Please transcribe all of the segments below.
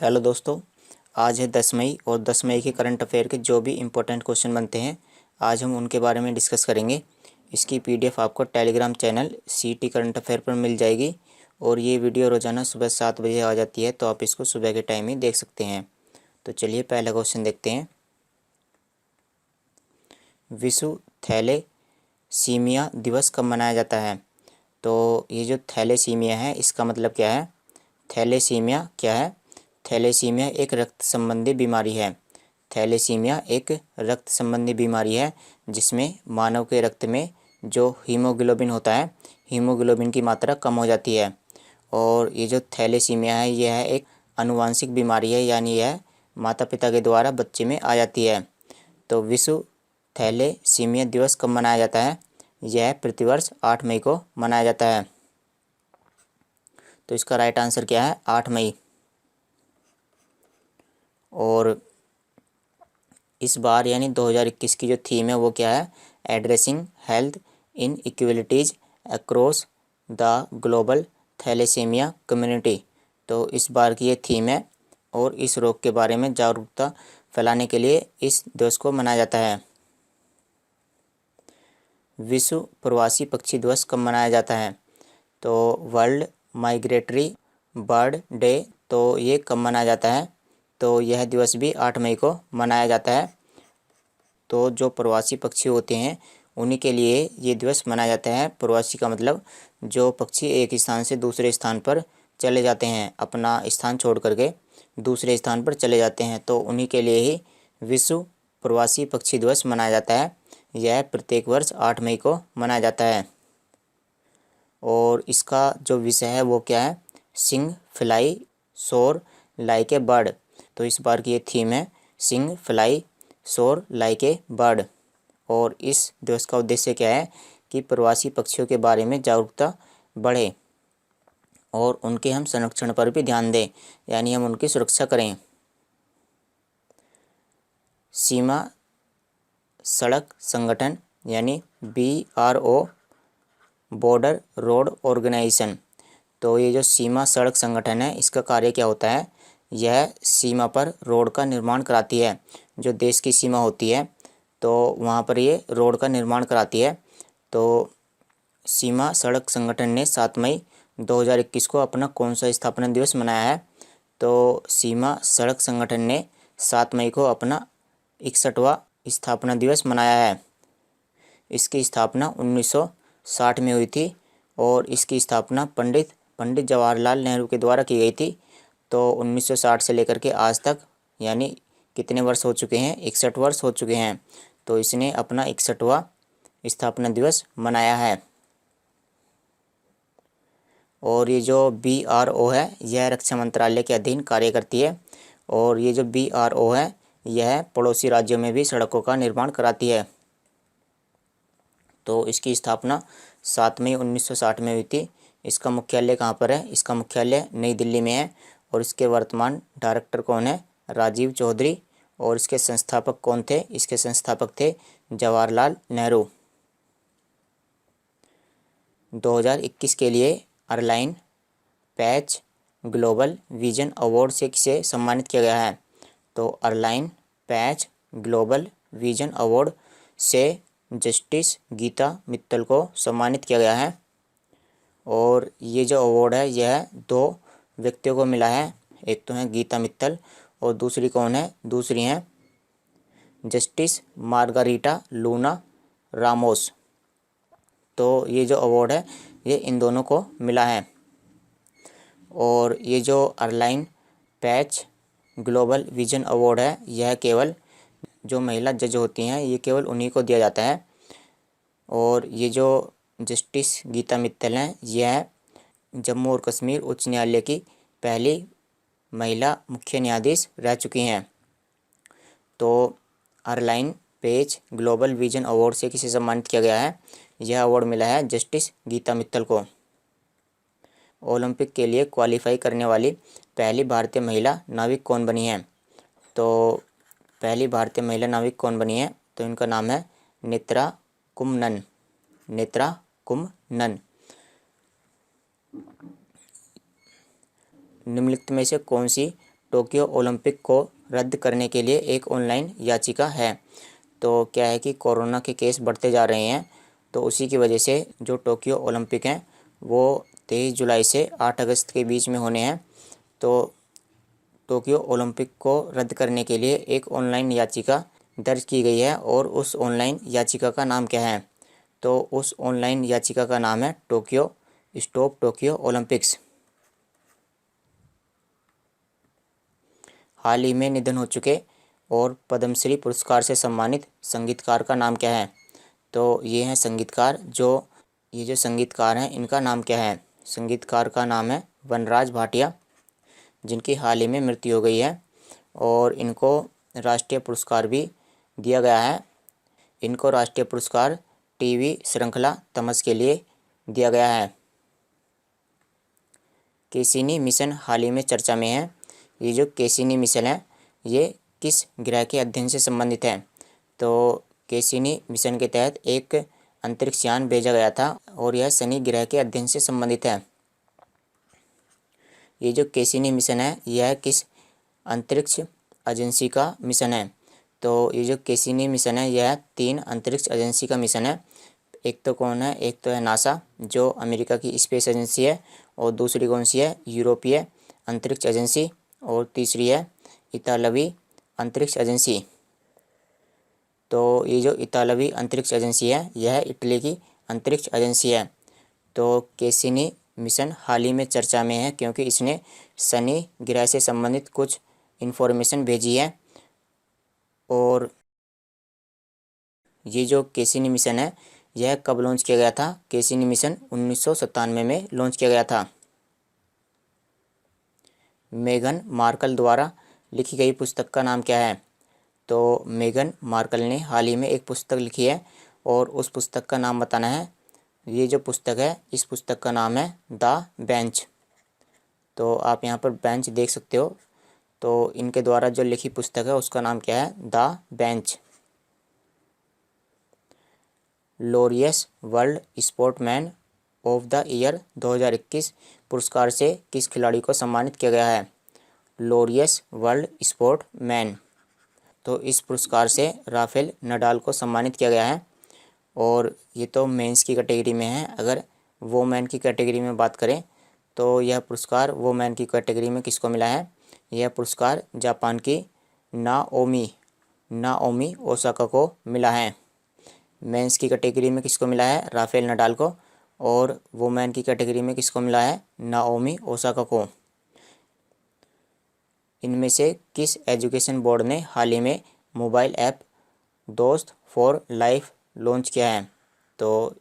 Hello दोस्तों, आज है 10 मई और 10 मई के करंट अफेयर के जो भी इम्पोर्टेंट क्वेश्चन बनते हैं आज हम उनके बारे में डिस्कस करेंगे। इसकी पीडीएफ आपको टेलीग्राम चैनल सीटी करंट अफेयर पर मिल जाएगी और ये वीडियो रोज़ाना सुबह 7 बजे आ जाती है, तो आप इसको सुबह के टाइम ही देख सकते हैं। तो चलिए पहला क्वेश्चन देखते हैं। विश्व थैलेसीमिया दिवस कब मनाया जाता है? तो ये जो थैलेसीमिया है इसका मतलब क्या है? थैलेसीमिया क्या है? थैलेसीमिया एक रक्त संबंधी बीमारी है। थैलेसीमिया एक रक्त संबंधी बीमारी है जिसमें मानव के रक्त में जो हीमोग्लोबिन होता है, हीमोग्लोबिन की मात्रा कम हो जाती है। और ये जो थैलेसीमिया है यह है एक आनुवांशिक बीमारी है, यानी यह माता पिता के द्वारा बच्चे में आ जाती है। तो विश्व थैलेसीमिया दिवस कब मनाया जाता है? यह प्रतिवर्ष 8 मई को मनाया जाता है। तो इसका राइट आंसर क्या है? 8 मई। और इस बार यानी 2021 की जो थीम है वो क्या है? Addressing health inequalities across the global thalassaemia community. तो इस बार की ये थीम है और इस रोग के बारे में जागरूकता फैलाने के लिए इस दिवस को मनाया जाता है। विश्व प्रवासी पक्षी दिवस कब मनाया जाता है? तो वर्ल्ड माइग्रेटरी बर्ड डे। तो ये कब मनाया जाता है? तो यह दिवस भी 8 मई को मनाया जाता है। तो जो प्रवासी पक्षी होते हैं उन्हीं के लिए ये दिवस मनाया जाता है। प्रवासी का मतलब जो पक्षी एक स्थान से दूसरे स्थान पर चले जाते हैं, अपना स्थान छोड़ करके दूसरे स्थान पर चले जाते हैं, तो उन्हीं के लिए ही विश्व प्रवासी पक्षी दिवस मनाया जाता है। यह प्रत्येक वर्ष 8 मई को मनाया जाता है। और इसका जो विषय है वो क्या है? सिंग फ्लाई सोर लाइक ए बर्ड। तो इस बार की ये थीम है सिंग फ्लाई सोर लाइक ए बर्ड। और इस दिवस का उद्देश्य क्या है कि प्रवासी पक्षियों के बारे में जागरूकता बढ़े और उनके हम संरक्षण पर भी ध्यान दें, यानी हम उनकी सुरक्षा करें। सीमा सड़क संगठन यानी BRO बॉर्डर रोड ऑर्गेनाइजेशन। तो ये जो सीमा सड़क संगठन है इसका कार्य क्या होता है? यह सीमा पर रोड का निर्माण कराती है। जो देश की सीमा होती है तो वहाँ पर ये रोड का निर्माण कराती है। तो सीमा सड़क संगठन ने 7 मई 2021 को अपना कौन सा स्थापना दिवस मनाया है? तो सीमा सड़क संगठन ने 7 मई को अपना 61वां स्थापना दिवस मनाया है। इसकी स्थापना 1960 में हुई थी और इसकी स्थापना पंडित जवाहरलाल नेहरू के द्वारा की गई थी। तो 1960 से लेकर के आज तक यानी कितने वर्ष हो चुके हैं? 61 वर्ष हो चुके हैं। तो इसने अपना 61वां स्थापना दिवस मनाया है। और ये जो BRO है यह रक्षा मंत्रालय के अधीन कार्य करती है। और ये जो BRO है यह पड़ोसी राज्यों में भी सड़कों का निर्माण कराती है। तो इसकी स्थापना 7 मई 1960 में हुई थी। इसका मुख्यालय कहाँ पर है? इसका मुख्यालय नई दिल्ली में है। और इसके वर्तमान डायरेक्टर कौन है? राजीव चौधरी। और इसके संस्थापक कौन थे? इसके संस्थापक थे जवाहरलाल नेहरू। 2021 के लिए airline patch global vision award से किसे सम्मानित किया गया है? तो airline patch global vision award से जस्टिस गीता मित्तल को सम्मानित किया गया है। और ये जो अवार्ड है यह 2 व्यक्तियों को मिला है। एक तो हैं गीता मित्तल और दूसरी कौन है? दूसरी हैं जस्टिस मार्गारीटा लूना रामोस। तो ये जो अवार्ड है ये इन दोनों को मिला है। और ये जो airline patch global vision award है यह केवल जो महिला जज होती हैं ये केवल उन्हीं को दिया जाता है। और ये जो जस्टिस गीता मित्तल हैं यह जम्मू और कश्मीर उच्च न्यायालय की पहली महिला मुख्य न्यायाधीश रह चुकी हैं। तो airline page global vision award से किसे सम्मानित किया गया है? यह अवार्ड मिला है जस्टिस गीता मित्तल को। ओलंपिक के लिए क्वालिफाई करने वाली पहली भारतीय महिला नाविक कौन बनी है? तो पहली भारतीय महिला नाविक कौन बनी है? तो इनका नाम है नेत्रा कुमनन। नेत्रा कुमनन। निम्नलिखित में से कौन सी टोक्यो ओलंपिक को रद्द करने के लिए एक ऑनलाइन याचिका है। तो क्या है कि कोरोना के केस बढ़ते जा रहे हैं, तो उसी की वजह से जो टोक्यो ओलंपिक हैं वो 23 जुलाई से 8 अगस्त के बीच में होने हैं। तो टोक्यो ओलंपिक को रद्द करने के लिए एक ऑनलाइन याचिका दर्ज की गई है, और उस ऑनलाइन याचिका का नाम क्या है? तो उस ऑनलाइन याचिका का नाम है टोक्यो स्टॉप टोक्यो ओलंपिक्स। हाल ही में निधन हो चुके और पद्मश्री पुरस्कार से सम्मानित संगीतकार का नाम क्या है? तो ये हैं संगीतकार, ये जो संगीतकार हैं इनका नाम क्या है? संगीतकार का नाम है वनराज भाटिया, जिनकी हाल ही में मृत्यु हो गई है, और इनको राष्ट्रीय पुरस्कार भी दिया गया है। इनको राष्ट्रीय पुरस्कार टीवी श्रृंखला तमस के लिए दिया गया है। कैसिनी मिशन हाल ही में चर्चा में है। ये जो कैसिनी मिशन है ये किस ग्रह के अध्ययन से संबंधित है? तो कैसिनी मिशन के तहत एक अंतरिक्ष यान भेजा गया था, और यह शनि ग्रह के अध्ययन से संबंधित है। ये जो कैसिनी मिशन है यह किस अंतरिक्ष एजेंसी का मिशन है? तो ये जो कैसिनी मिशन है यह 3 अंतरिक्ष एजेंसी का मिशन है। एक तो कौन है? एक तो है नासा, जो अमेरिका की स्पेस एजेंसी है, और दूसरी कौन सी है? यूरोपीय अंतरिक्ष एजेंसी, और तीसरी है इतालवी अंतरिक्ष एजेंसी। तो ये जो इतालवी अंतरिक्ष एजेंसी है यह इटली की अंतरिक्ष एजेंसी है। तो कैसिनी मिशन हाल ही में चर्चा में है क्योंकि इसने शनि ग्रह से संबंधित कुछ इन्फॉर्मेशन भेजी है। और ये जो कैसिनी मिशन है यह कब लॉन्च किया गया था? कैसिनी मिशन 1997 में लॉन्च किया गया था। मेगन मार्कल द्वारा लिखी गई पुस्तक का नाम क्या है? तो मेगन मार्कल ने हाल ही में एक पुस्तक लिखी है, और उस पुस्तक का नाम बताना है। ये जो पुस्तक है इस पुस्तक का नाम है द बेंच। तो आप यहाँ पर बेंच देख सकते हो। तो इनके द्वारा जो लिखी पुस्तक है उसका नाम क्या है? The bench. Laureus world sportsman of the year 2021 पुरस्कार से किस खिलाड़ी को सम्मानित किया गया है? Laureus world sportsman. तो इस पुरस्कार से राफेल नडाल को सम्मानित किया गया है, और ये तो मेंस की कैटेगरी में है। अगर वोमेन की कैटेगरी में बात करें तो यह पुरस्कार वोमेन की कैटेगरी में किसको मिला है? यह पुरस्कार जापान की नाओमी ओसाका को मिला है। मेंस की कैटेगरी में किसको मिला है? राफेल नडाल को, और वोमेन की कैटेगरी में किसको मिला है? नाओमी ओसाका को। इनमें से किस एजुकेशन बोर्ड ने हाल ही में मोबाइल ऐप दोस्त फॉर लाइफ लॉन्च किया है? तो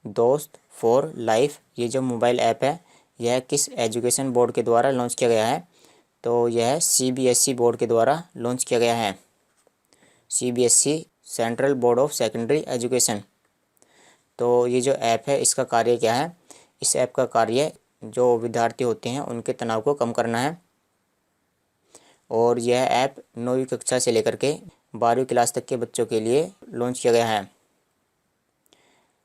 दोस्त फॉर लाइफ ये जो मोबाइल ऐप है यह किस एजुकेशन बोर्ड के द्वारा लॉन्च किया गया है? तो यह CBSE बोर्ड के द्वारा लॉन्च किया गया है। CBSE central board of secondary education. तो ये जो ऐप है इसका कार्य क्या है? इस ऐप का कार्य जो विद्यार्थी होते हैं उनके तनाव को कम करना है, और यह ऐप 9वीं कक्षा से लेकर के 12वीं क्लास तक के बच्चों के लिए लॉन्च किया गया है।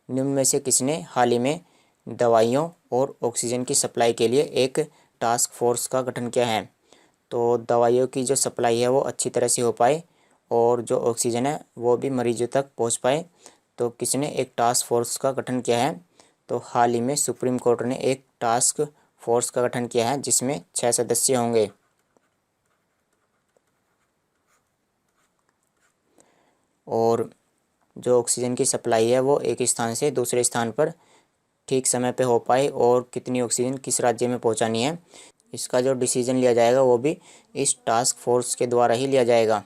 निम्न में से किसने हाल ही में दवाइयों और ऑक्सीजन की सप्लाई के लिए एक टास्क फोर्स का गठन किया है? तो दवाइयों की जो सप्लाई है वो अच्छी तरह से हो पाए, और जो ऑक्सीजन है वो भी मरीजों तक पहुंच पाए, तो किसने एक टास्क फोर्स का गठन किया है? तो हाल ही में सुप्रीम कोर्ट ने एक टास्क फोर्स का गठन किया है जिसमें 6 सदस्य होंगे। और जो ऑक्सीजन की सप्लाई है वो एक स्थान से दूसरे स्थान पर ठीक समय पे हो पाए, और कितनी ऑक्सीजन किस राज्य में पहुंचानी है इसका जो डिसीजन लिया जाएगा वो भी इस टास्क फोर्स के द्वारा ही लिया जाएगा।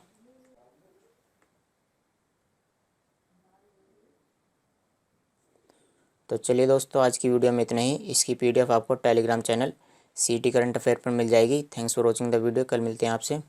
तो चलिए दोस्तों, आज की वीडियो में इतना ही। इसकी PDF आपको Telegram channel CT current affair पर मिल जाएगी। Thanks for watching the video. कल मिलते हैं आपसे।